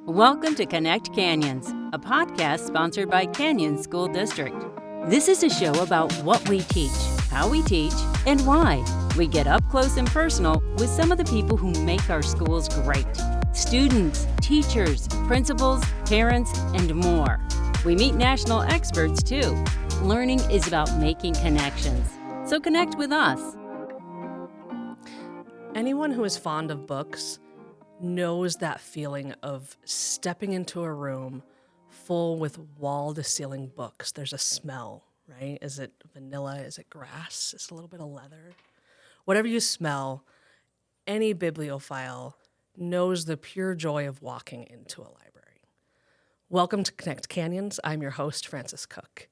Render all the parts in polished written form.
Welcome to Connect Canyons, a podcast sponsored by Canyon School District. This is a show about what we teach, how we teach, and why. We get up close and personal with some of the people who make our schools great. Students, teachers, principals, parents, and more. We meet national experts too. Learning is about making connections. So connect with us. Anyone who is fond of books knows that feeling of stepping into a room full with wall-to-ceiling books. There's a smell, right? Is it vanilla? Is it grass? Is it a little bit of leather? Whatever you smell, any bibliophile knows the pure joy of walking into a library. Welcome to Connect Canyons. I'm your host, Frances Cook.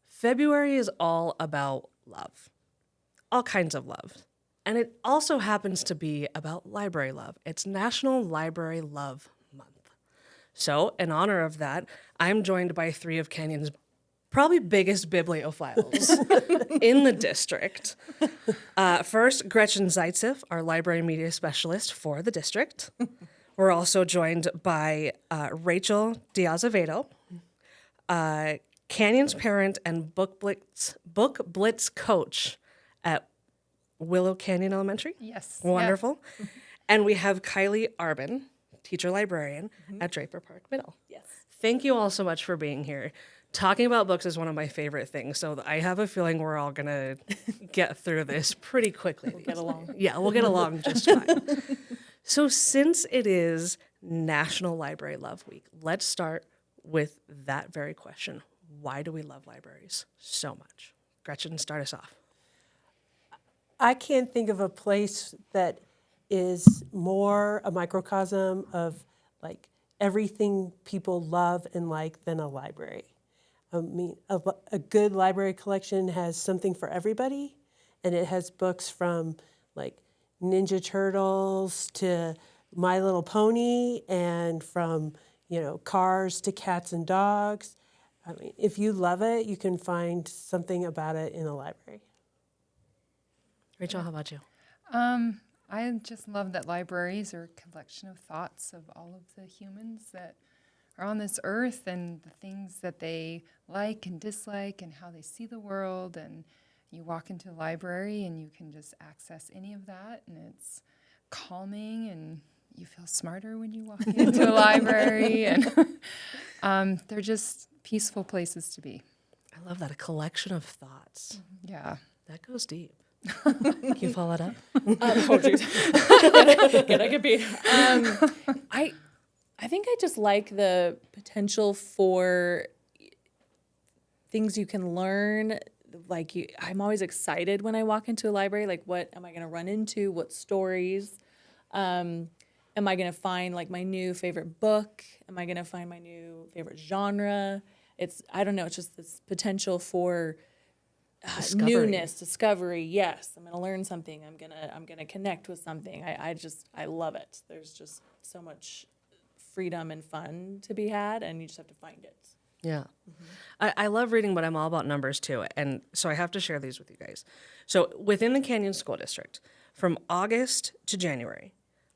February is all about love, all kinds of love. And it also happens to be about library love. It's National Library Love Month. So, in honor of that, I'm joined by three of Canyon's probably biggest bibliophiles in the district. First, Gretchen Zaitsev, our library media specialist for the district. We're also joined by Rachel Diazevedo, Canyon's parent and Book Blitz coach at Willow Canyon Elementary. Yes. Wonderful. Yeah. And we have Kylie Arbin, teacher librarian at Draper Park Middle. Yes. Thank you all so much for being here. Talking about books is one of my favorite things, so I have a feeling we're all going to get through this pretty quickly. We'll get along. Yeah, we'll get along just fine. So since it is National Library Love Week, let's start with that very question. Why do we love libraries so much? Gretchen, start us off. I can't think of a place that is more a microcosm of like everything people love and like than a library. I mean, a good library collection has something for everybody, and it has books from like Ninja Turtles to My Little Pony, and from, cars to cats and dogs. I mean, if you love it, you can find something about it in a library. Rachel, how about you? I just love that libraries are a collection of thoughts of all of the humans that are on this earth and the things that they like and dislike and how they see the world. And you walk into a library and you can just access any of that, and it's calming and you feel smarter when you walk into a library. And they're just peaceful places to be. I love that, a collection of thoughts. Yeah. That goes deep. Can you follow that up? Oh, geez. Can I get beat? I think I just like the potential for things you can learn. I'm always excited when I walk into a library. Like, what am I going to run into? What stories? Am I going to find like my new favorite book? Am I going to find my new favorite genre? I don't know. It's just this potential for newness, discovery. Yes, I'm going to learn something. I'm gonna connect with something. I love it. There's just so much freedom and fun to be had, and you just have to find it. Yeah. I love reading, but I'm all about numbers too. And so I have to share these with you guys. So within the Canyon School District, from August to January,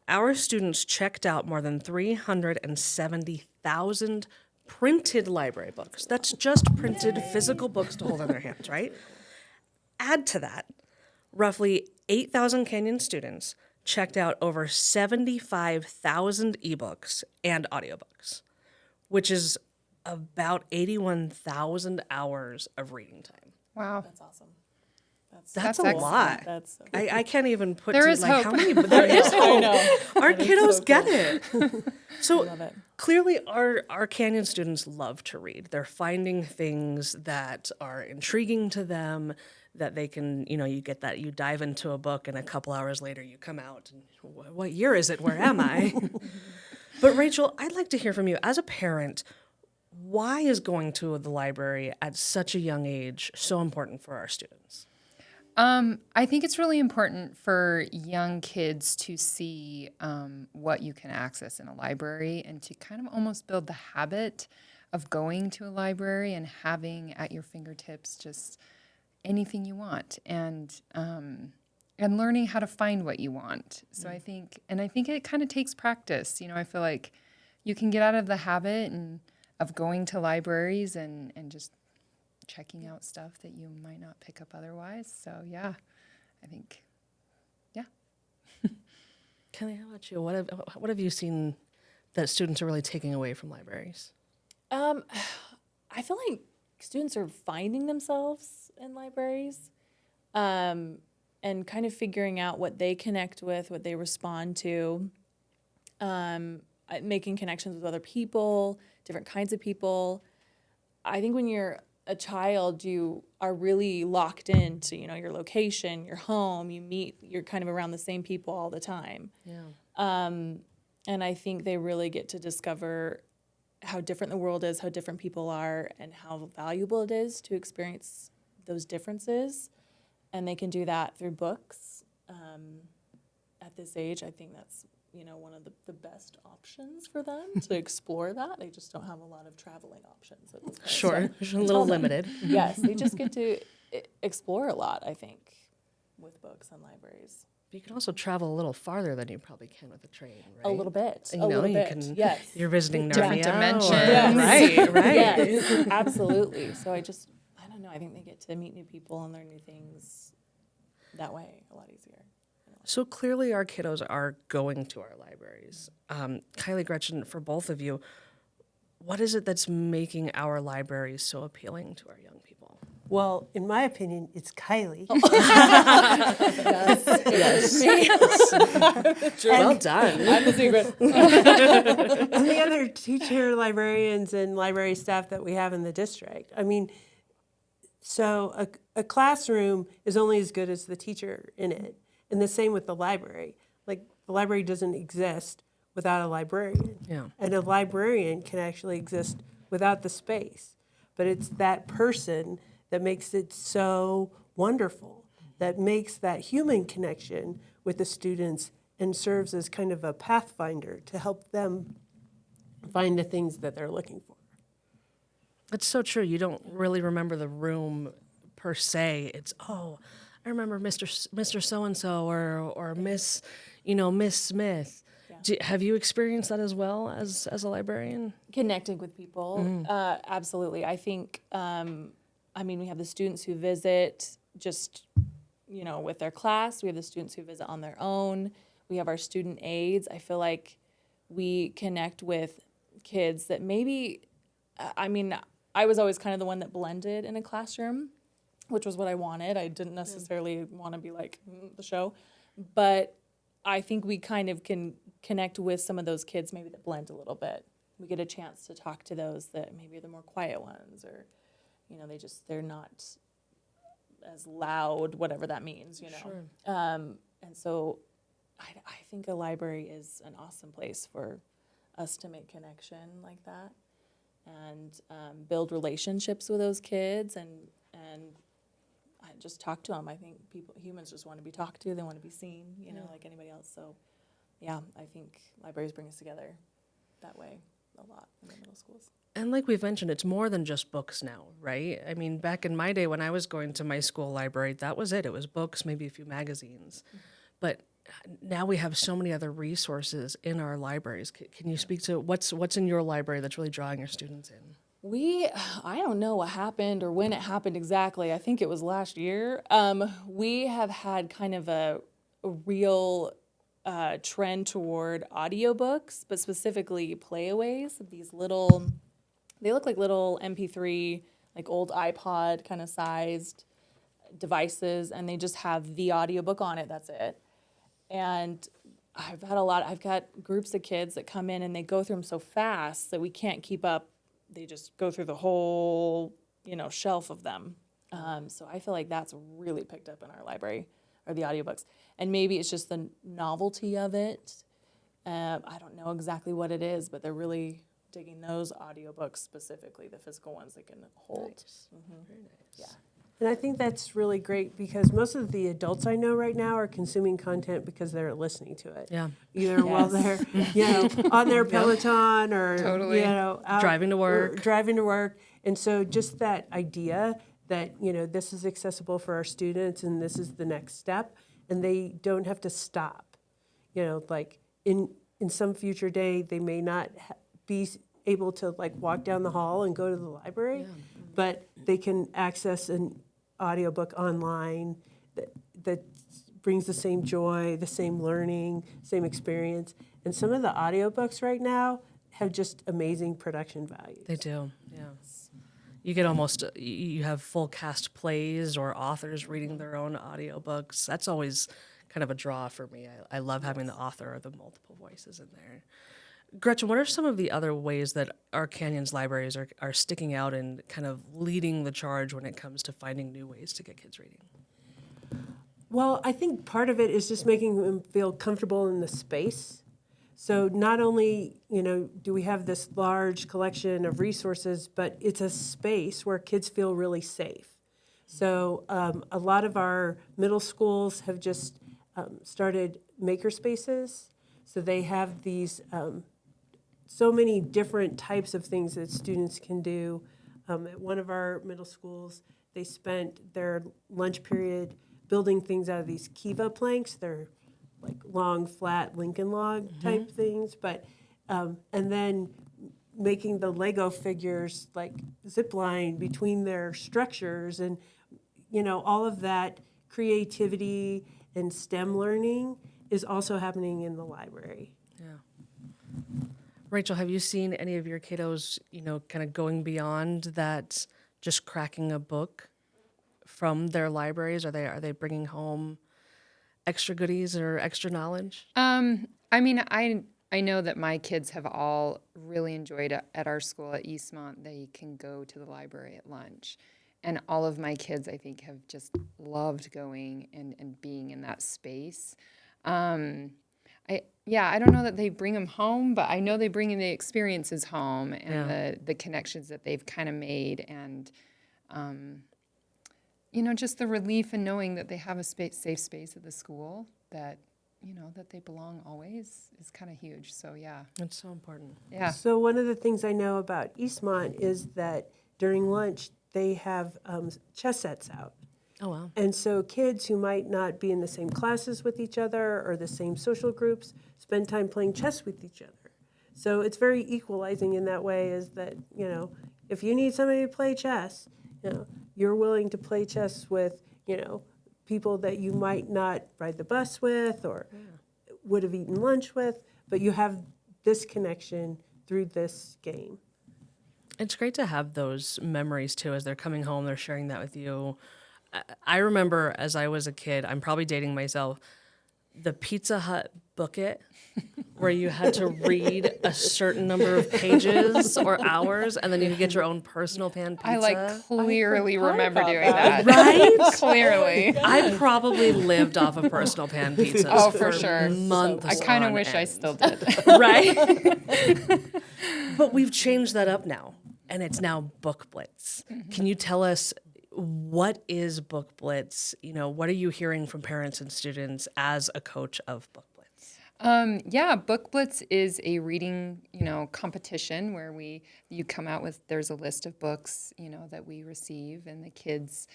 our students checked out more than 370,000 printed library books. That's just printed physical books to hold in their hands, right? Add to that, roughly 8,000 Canyon students checked out over 75,000 ebooks and audiobooks, which is about 81,000 hours of reading time. Wow. That's awesome. That's a excellent. lot. That's so I can't even put There to is hope. how many. There is I hope. know. Our That is kiddos so get cool. it. So Love it. clearly, our Canyon students love to read. They're finding things that are intriguing to them, that they can, you get that, you dive into a book and a couple hours later you come out and what year is it? Where am I? But Rachel, I'd like to hear from you as a parent. Why is going to the library at such a young age so important for our students? I think it's really important for young kids to see what you can access in a library and to kind of almost build the habit of going to a library and having at your fingertips just anything you want and learning how to find what you want. So I think it kind of takes practice. I feel like you can get out of the habit of going to libraries and just checking out stuff that you might not pick up otherwise. So yeah, I think, yeah. Kelly, how about you? What have you seen that students are really taking away from libraries? I feel like students are finding themselves in libraries, and kind of figuring out what they connect with, what they respond to, making connections with other people, different kinds of people. I think when you're a child, you are really locked into, your location, your home, you're kind of around the same people all the time. Yeah. And I think they really get to discover how different the world is, how different people are, and how valuable it is to experience those differences. And they can do that through books. At this age, I think that's, one of the best options for them to explore that. They just don't have a lot of traveling options at this point. Sure, So a little limited. yes, they just get to explore a lot, I think, with books and libraries. But you can also travel a little farther than you probably can with a train, right? A little bit. You know, you bit. can. Yes. You're visiting Different Narnia. dimensions. Right, right. Yes, absolutely. So I don't know. I think they get to meet new people and learn new things that way a lot easier. So clearly our kiddos are going to our libraries. Kylie, Gretchen, for both of you, what is it that's making our libraries so appealing to our young people? Well, in my opinion, it's Kylie. Yes. Well done. I'm the secret. And the other teacher librarians and library staff that we have in the district. I mean, so a classroom is only as good as the teacher in it. And the same with the library. Like, the library doesn't exist without a librarian. Yeah. And a librarian can actually exist without the space. But it's that person that makes it so wonderful, that makes that human connection with the students and serves as kind of a pathfinder to help them find the things that they're looking for. It's so true. You don't really remember the room per se. It's, I remember Mr. So-and-so or Miss, Miss Smith. Yeah. Have you experienced that as well as a librarian? Connecting with people, absolutely. I think, we have the students who visit just, with their class. We have the students who visit on their own. We have our student aides. I feel like we connect with kids that maybe, I was always kind of the one that blended in a classroom, which was what I wanted. I didn't necessarily want to be like the show, but I think we kind of can connect with some of those kids maybe that blend a little bit. We get a chance to talk to those that maybe are the more quiet ones, or, they're not as loud, whatever that means, Sure. And so I think a library is an awesome place for us to make connection like that and build relationships with those kids and I just talk to them. I think humans just want to be talked to. They want to be seen, like anybody else. So, yeah, I think libraries bring us together that way a lot in the middle schools. And like we've mentioned, it's more than just books now, right? I mean, back in my day when I was going to my school library, that was it. It was books, maybe a few magazines. Mm-hmm. But now we have so many other resources in our libraries. Can you speak to what's in your library that's really drawing your students in? I don't know what happened or when it happened exactly. I think it was last year. We have had kind of a real trend toward audiobooks, but specifically playaways. They look like little MP3, like old iPod kind of sized devices, and they just have the audiobook on it. That's it. And I've got groups of kids that come in and they go through them so fast that we can't keep up. They just go through the whole, shelf of them. So I feel like that's really picked up in our library, or the audiobooks. And maybe it's just the novelty of it. I don't know exactly what it is, but they're really digging those audiobooks specifically, the physical ones they can hold. Nice. Mm-hmm. Very nice. Yeah. And I think that's really great because most of the adults I know right now are consuming content because they're listening to it. Yeah. Either while they're, on their Peloton or, Totally. out Driving to work. Driving to work. And so just that idea that, this is accessible for our students and this is the next step, and they don't have to stop. Like in some future day, they may not be able to like walk down the hall and go to the library, but they can access an audiobook online that brings the same joy, the same learning, same experience. And some of the audiobooks right now have just amazing production values. They do, yeah. You get almost, you have full cast plays or authors reading their own audiobooks. That's always kind of a draw for me. I love having the author or the multiple voices in there. Gretchen, what are some of the other ways that our Canyons libraries are sticking out and kind of leading the charge when it comes to finding new ways to get kids reading? Well, I think part of it is just making them feel comfortable in the space. So not only, do we have this large collection of resources, but it's a space where kids feel really safe. So a lot of our middle schools have just started maker spaces. So they have these so many different types of things that students can do. At one of our middle schools, they spent their lunch period building things out of these Kiva planks. They're like long, flat Lincoln log type things, but and then making the Lego figures like zip line between their structures, and all of that creativity and STEM learning is also happening in the library. Yeah. Rachel, have you seen any of your kiddos, kind of going beyond that, just cracking a book from their libraries? Are they bringing home extra goodies or extra knowledge? I know that my kids have all really enjoyed it at our school at Eastmont. They can go to the library at lunch. And all of my kids, I think, have just loved going and being in that space. I don't know that they bring them home, but I know they bring in the experiences home and the connections that they've kind of made, and just the relief in knowing that they have a safe space at the school, that that they belong always, is kind of huge. So yeah, That's so important. yeah. So one of the things I know about Eastmont is that during lunch they have chess sets out. Oh, wow. And so kids who might not be in the same classes with each other or the same social groups spend time playing chess with each other. So it's very equalizing in that way, is that, if you need somebody to play chess, you're willing to play chess with, people that you might not ride the bus with or would have eaten lunch with, but you have this connection through this game. It's great to have those memories, too, as they're coming home, they're sharing that with you. I remember as I was a kid, I'm probably dating myself, the Pizza Hut book it, where you had to read a certain number of pages or hours, and then you could get your own personal pan pizza. I clearly forgot remember about doing that. that. Right? Clearly. I probably lived off of personal pan pizzas. Oh, for sure. Months. I kind of on wish I end. still did. Right? But we've changed that up now, and it's now Book Blitz. Can you tell us, what is Book Blitz? What are you hearing from parents and students as a coach of Book Blitz? Book Blitz is a reading, competition where you come out with, there's a list of books, that we receive, and the kids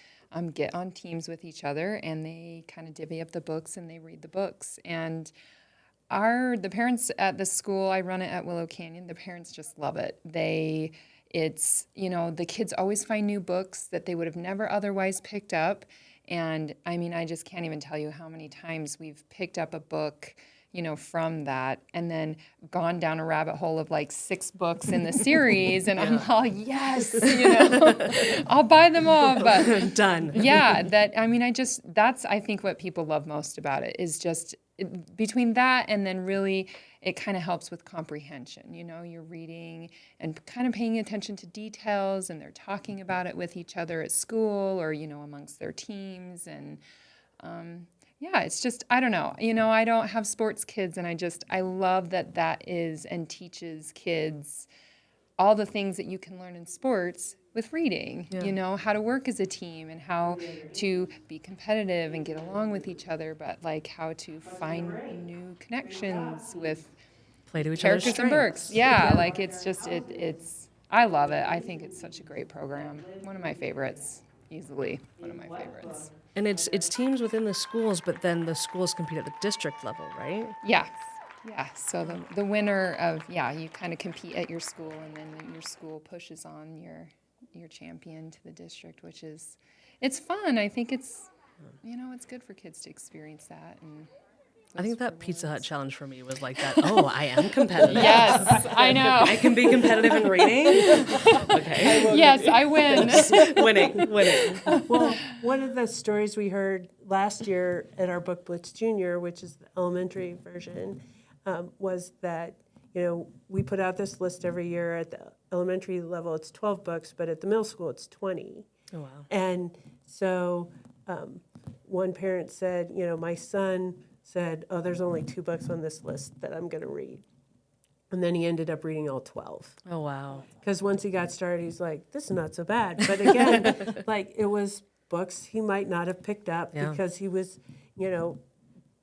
get on teams with each other, and they kind of divvy up the books and they read the books. And the parents at the school, I run it at Willow Canyon, the parents just love it. The kids always find new books that they would have never otherwise picked up. And I just can't even tell you how many times we've picked up a book, from that, and then gone down a rabbit hole of like 6 books in the series. And I'm all, yes, I'll buy them all. But Done. yeah, that's, I think, what people love most about it is just between that and then really it kind of helps with comprehension. You're reading and kind of paying attention to details, and they're talking about it with each other at school or, amongst their teams. And it's just, I don't know. I don't have sports kids, and I love that is and teaches kids all the things that you can learn in sports with reading, how to work as a team and how to be competitive and get along with each other, but like how to find new connections with Play to each other's characters and strengths. books. Yeah, like it's just, I love it. I think it's such a great program. One of my favorites, easily one of my favorites. And it's teams within the schools, but then the schools compete at the district level, right? Yeah. Yeah, so the winner of, you kind of compete at your school, and then your school pushes on your champion to the district, which is, it's fun. I think it's, it's good for kids to experience that. And I think those that Pizza Hut rewards. challenge for me was like that. Oh, I am competitive. Yes, I know. I can be competitive in reading. Okay. Yes, I win. Winning. Well, one of the stories we heard last year at our Book Blitz Junior, which is the elementary version, was that, we put out this list every year. At the elementary level, it's 12 books, but at the middle school, it's 20. Oh, wow. And so one parent said, my son said, oh, there's only 2 books on this list that I'm going to read. And then he ended up reading all 12. Oh, wow. Because once he got started, he's like, this is not so bad. But again, it was books he might not have picked up because he was,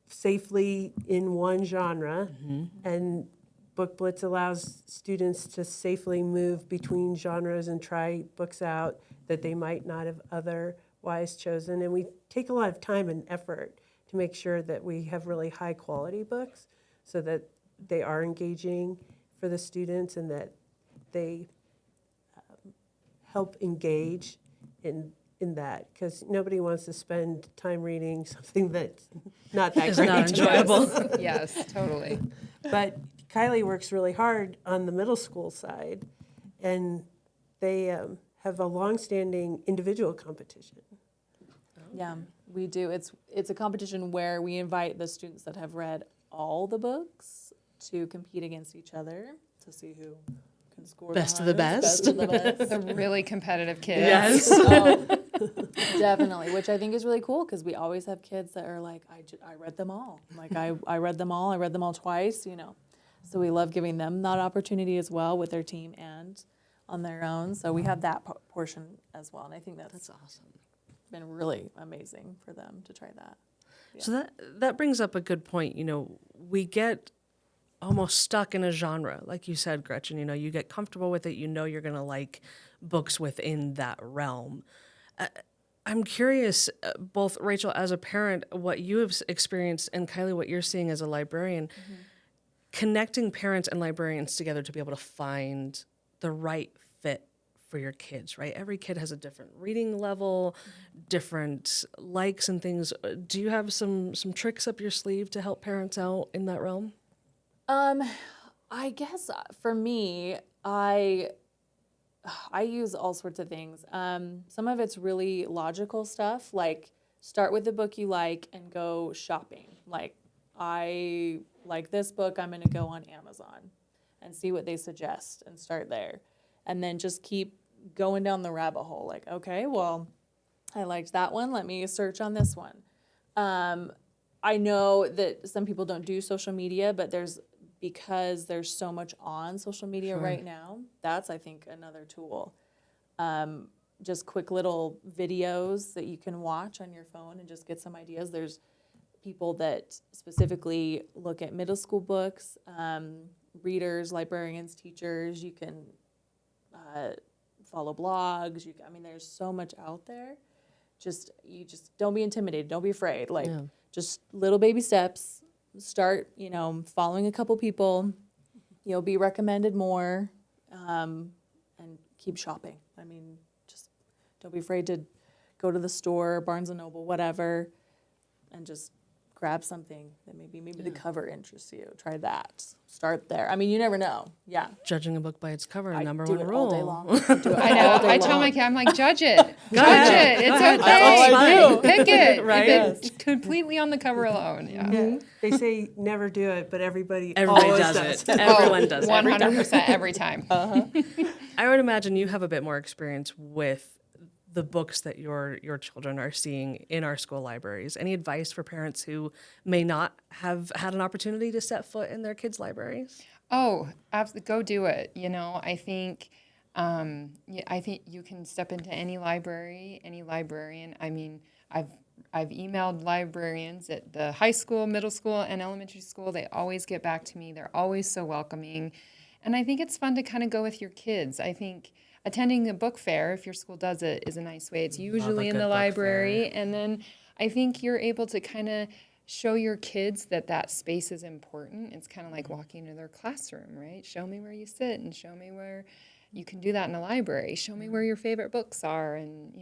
safely in one genre. Mm-hmm. And Book Blitz allows students to safely move between genres and try books out that they might not have otherwise chosen. And we take a lot of time and effort to make sure that we have really high quality books so that they are engaging for the students and that they help engage in that, because nobody wants to spend time reading something that's not that It's great. not enjoyable. Yes, totally. But Kylie works really hard on the middle school side, and they have a longstanding individual competition. Yeah, we do. It's a competition where we invite the students that have read all the books to compete against each other to see who can score Best the of the highest, best. of the best. The really competitive kids. Yes. Oh, definitely, which I think is really cool because we always have kids that are like, I read them all. Like I read them all. I read them all twice. So we love giving them that opportunity as well with their team and on their own. So we have that portion as well, and I think that's awesome. been really amazing for them to try that. So that brings up a good point. We get almost stuck in a genre, like you said, Gretchen. You get comfortable with it. You're going to like books within that realm. I'm curious, both Rachel, as a parent, what you have experienced, and Kylie, what you're seeing as a librarian, connecting parents and librarians together to be able to find the right fit for your kids, right? Every kid has a different reading level, different likes and things. Do you have some tricks up your sleeve to help parents out in that realm? I guess for me, I use all sorts of things. Some of it's really logical stuff, like start with the book you like and go shopping. Like, I like this book, I'm going to go on Amazon and see what they suggest and start there. And then just keep going down the rabbit hole. Like, okay, well, I liked that one. Let me search on this one. I know that some people don't do social media, but because there's so much on social media right now, that's, I think, another tool. Just quick little videos that you can watch on your phone and just get some ideas. There's people that specifically look at middle school books, readers, librarians, teachers. You can follow blogs. There's so much out there. You just don't be intimidated. Don't be afraid. Just little baby steps. Start, following a couple people. You'll be recommended more, and keep shopping. Just don't be afraid to go to the store, Barnes & Noble, whatever, and just grab something that maybe the cover interests you. Try that. Start there. You never know. Yeah. Judging a book by its cover, number do one it rule. all day long. I do it I know. all day I tell long. my kid, I'm like, judge it. Judge ahead. it. It's Go ahead. okay. That's all I do. Pick it. Right? If it's completely on the cover alone. Yeah. They say never do it, but everybody Everybody always does it. Everyone does it. 100% every time. I would imagine you have a bit more experience with the books that your children are seeing in our school libraries. Any advice for parents who may not have had an opportunity to set foot in their kids' libraries? Oh, absolutely. Go do it. I think you can step into any library, any librarian. I've emailed librarians at the high school, middle school, and elementary school. They always get back to me. They're always so welcoming. And I think it's fun to kind of go with your kids. I think attending a book fair, if your school does it, is a nice way. It's usually in the library. And then I think you're able to kind of show your kids that space is important. It's kind of like walking into their classroom, right? Show me where you sit and show me where you can do that in a library. Show me where your favorite books are and,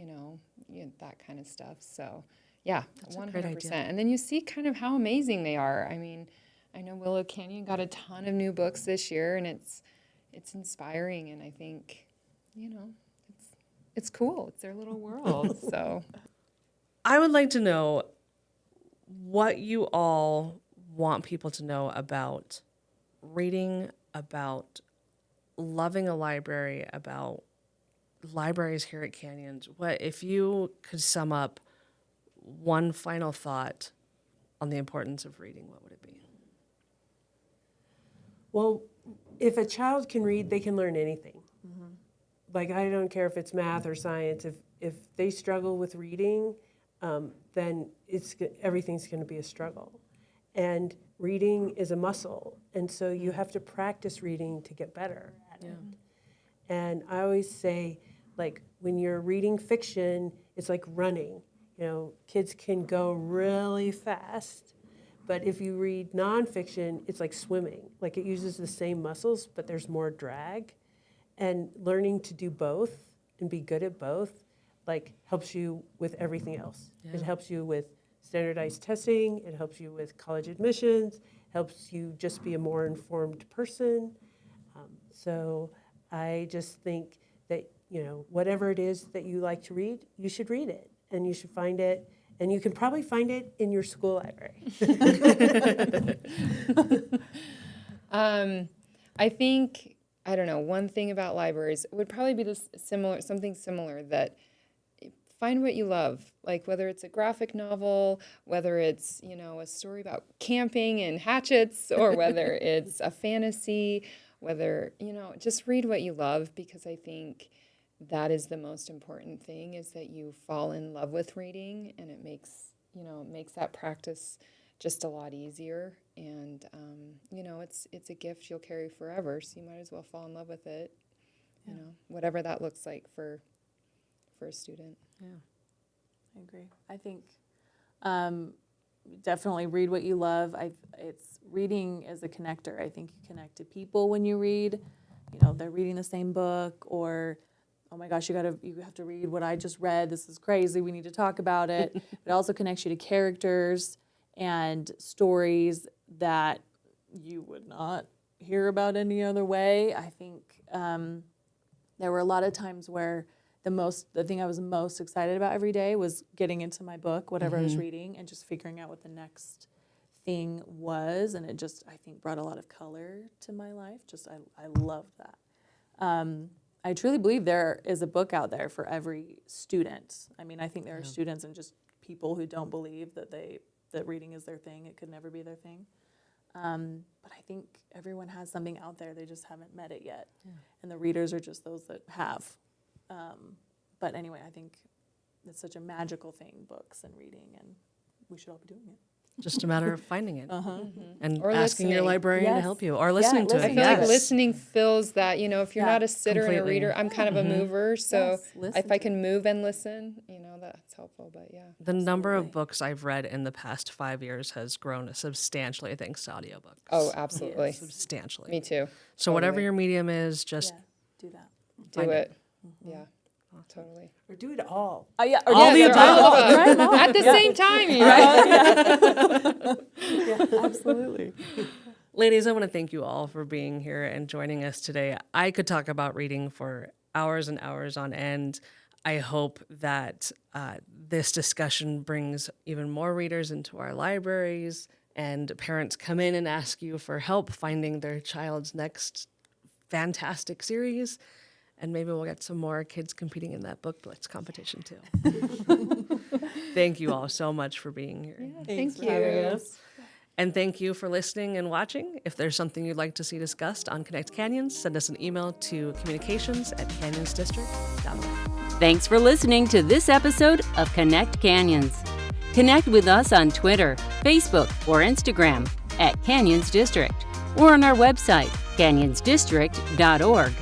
that kind of stuff. So, yeah, That's 100%. a great idea. And then you see kind of how amazing they are. I mean, I know Willow Canyon got a ton of new books this year, and it's inspiring, and I think, it's cool. It's their little world, so. I would like to know what you all want people to know about reading, about loving a library, about libraries here at Canyons. What if you could sum up one final thought on the importance of reading, what would it be? Well, if a child can read, they can learn anything. Like, I don't care if it's math or science. If they struggle with reading, then everything's going to be a struggle. And reading is a muscle, and so you have to practice reading to get better at it. And I always say, like, when you're reading fiction, it's like running. Kids can go really fast, but if you read nonfiction, it's like swimming. Like, it uses the same muscles, but there's more drag. And learning to do both and be good at both, like, helps you with everything else. It helps you with standardized testing. It helps you with college admissions. Helps you just be a more informed person. So I just think that, whatever it is that you like to read, you should read it. And you should find it. And you can probably find it in your school library. I think, I don't know, one thing about libraries would probably be something similar, that find what you love, like whether it's a graphic novel, whether it's, a story about camping and hatchets, or whether it's a fantasy, whether, just read what you love, because I think that is the most important thing, is that you fall in love with reading, and it makes that practice just a lot easier. And, it's a gift you'll carry forever, so you might as well fall in love with it, whatever that looks like for a student. Yeah, I agree. I think definitely read what you love. It's reading as a connector. I think you connect to people when you read. They're reading the same book, or, oh my gosh, you have to read what I just read. This is crazy. We need to talk about it. It also connects you to characters and stories that you would not hear about any other way. I think there were a lot of times where the thing I was most excited about every day was getting into my book, whatever I was reading, and just figuring out what the next thing was. And it just, I think, brought a lot of color to my life. I loved that. I truly believe there is a book out there for every student. I mean, I think there are students and just people who don't believe that reading is their thing. It could never be their thing. But I think everyone has something out there. They just haven't met it yet. Yeah. And the readers are just those that have. But anyway, I think it's such a magical thing, books and reading, and we should all be doing it. Just a matter of finding it and Or asking your listening. librarian to help you, or listening to it. I feel like listening fills that, if you're not a sitter and a Completely. reader, I'm kind of a mover, so Yes, if I can move and listen, that's helpful, but yeah. The number of books I've read in the past 5 years has grown substantially thanks to audiobooks. Oh, absolutely. Substantially. Me too. So whatever your medium is, just Do that. Do find it. Yeah, totally. Or do it all. Yeah, All the above. At the same time, right? absolutely. Ladies, I want to thank you all for being here and joining us today. I could talk about reading for hours and hours on end. I hope that this discussion brings even more readers into our libraries, and parents come in and ask you for help finding their child's next fantastic series. And maybe we'll get some more kids competing in that book blitz competition too. Thank you all so much for being here. Thank you. And thank you for listening and watching. If there's something you'd like to see discussed on Connect Canyons, send us an email to communications@canyonsdistrict.org. Thanks for listening to this episode of Connect Canyons. Connect with us on Twitter, Facebook, or Instagram @Canyons District, or on our website, canyonsdistrict.org.